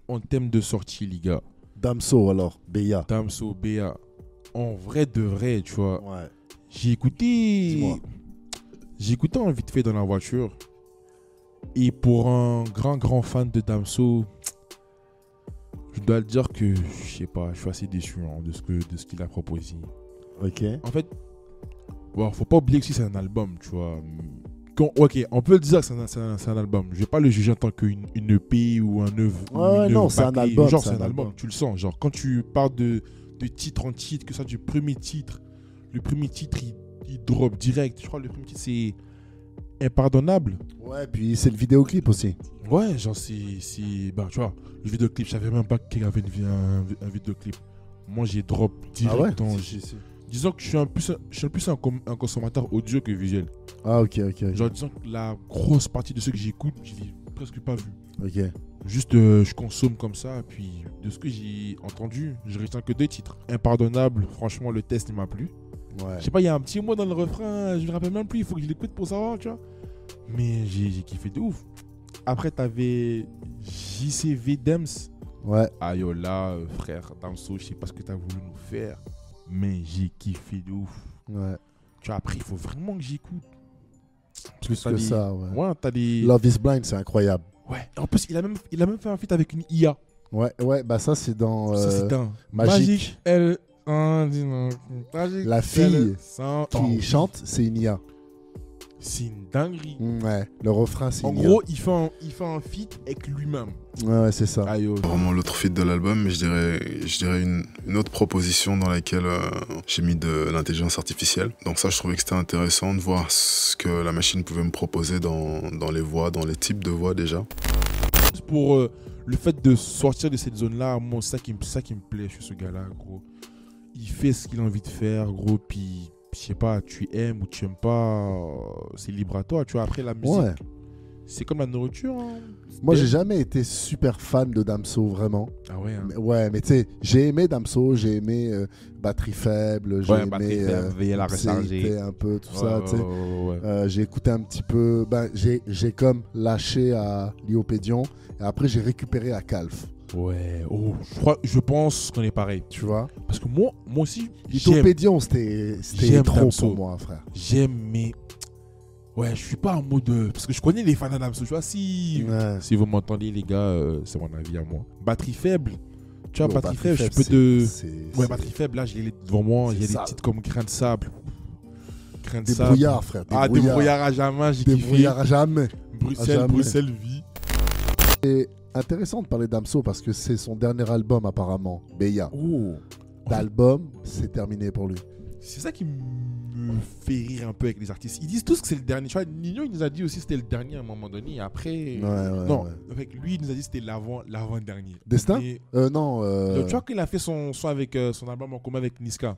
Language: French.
en thème de sortie, les gars. Damso, alors, Beya. Damso, Béa. En vrai de vrai, tu vois. Ouais. J'ai Dis-moi. écouté. J'ai écouté en vite fait dans la voiture. Et pour un grand fan de Damso, je dois le dire que, je sais pas, je suis assez déçu hein, de ce qu'il a proposé. Ok. En fait, bon, faut pas oublier que si c'est un album, tu vois. Ok, on peut le dire que c'est un album. Je vais pas le juger en tant qu'une EP ou un œuvre. Ouais, non, c'est un album. Genre, c'est un album, tu le sens. Genre, quand tu parles de titre en titre, que ça du premier titre, le premier titre, il drop direct. Je crois que le premier titre, c'est Impardonnable. Ouais, puis c'est le vidéoclip aussi. Ouais, genre, ben, tu vois, le vidéoclip, je savais même pas qu'il y avait un vidéoclip. Moi, j'ai drop direct. Ah ouais Disons que je suis plus un consommateur audio que visuel. Ah, ok. Genre, disons que la grosse partie de ceux que j'écoute, je l'ai presque pas vu. Ok. Juste, je consomme comme ça, puis de ce que j'ai entendu, je retiens que 2 titres. Impardonnable, franchement, le test, il m'a plu. Ouais. Je sais pas, il y a un petit mot dans le refrain, je me rappelle même plus, il faut que je l'écoute pour savoir, tu vois. Mais j'ai kiffé de ouf. Après, t'avais JCV Dems. Ouais. Ayo là, frère, Damso, je sais pas ce que t'as voulu nous faire, mais j'ai kiffé de ouf. Ouais. Tu vois, après, il faut vraiment que j'écoute. Plus que ça, ouais. Ouais, t'as des... Love is Blind, c'est incroyable. Ouais. En plus, il a même fait un feat avec une IA. Ouais, bah ça, c'est dans Ça, c'est un Magique. Elle... La fille qui qui chante, c'est une IA. C'est une dinguerie. Ouais, le refrain, c'est En une IA. gros, il fait un feat avec lui-même. Ouais, c'est ça. Aïe, Vraiment l'autre feat de l'album, mais je dirais une autre proposition dans laquelle j'ai mis de l'intelligence artificielle. Donc ça, je trouvais que c'était intéressant de voir ce que la machine pouvait me proposer dans les voix, dans les types de voix déjà. Pour le fait de sortir de cette zone-là, moi, c'est ça qui me plaît chez ce gars-là, gros. Il fait ce qu'il a envie de faire, gros, puis je sais pas, tu aimes ou tu aimes pas, c'est libre à toi, tu vois. Après, la musique, Ouais. c'est comme la nourriture. Hein. Moi, j'ai jamais été super fan de Damso, vraiment. Ah ouais, hein. Mais tu sais, j'ai aimé Damso, j'ai aimé Batterie Faible, j'ai aimé Veiller à la recharger. un peu tout Ouais, ça, tu sais. ouais. J'ai écouté un petit peu, j'ai comme lâché à Liopédion, et après j'ai récupéré à Calf, Ouais, je pense qu'on est pareil. tu vois. Parce que moi aussi, j'aime Liopédion, c'était trop Damso. pour moi, frère. J'aime, mais ouais, je suis pas en mode. Parce que je connais les fans d'Adamso, tu vois. Si vous m'entendez, les gars, c'est mon avis à moi. Batterie faible. Tu vois, Yo, batterie faible, je peux te. Ouais, c'est batterie faible, là, je l'ai devant moi. Il y a des sale. titres comme Grain de sable. Grain de Des sable. brouillards, frère. Des brouillards à jamais, j'ai Des kiffé. brouillards à jamais. Bruxelles, jamais. Bruxelles, vie. C'est intéressant de parler d'Amso parce que c'est son dernier album, apparemment. Beya. Oh. L'album, c'est terminé pour lui. C'est ça qui me fait rire un peu avec les artistes. Ils disent tous que c'est le dernier. Tu vois, Nino, il nous a dit aussi que c'était le dernier à un moment donné. Et après. Non, avec lui, il nous a dit que c'était l'avant-dernier. Destin Mais, Non. tu vois qu'il a fait son son avec son album en commun avec Niska.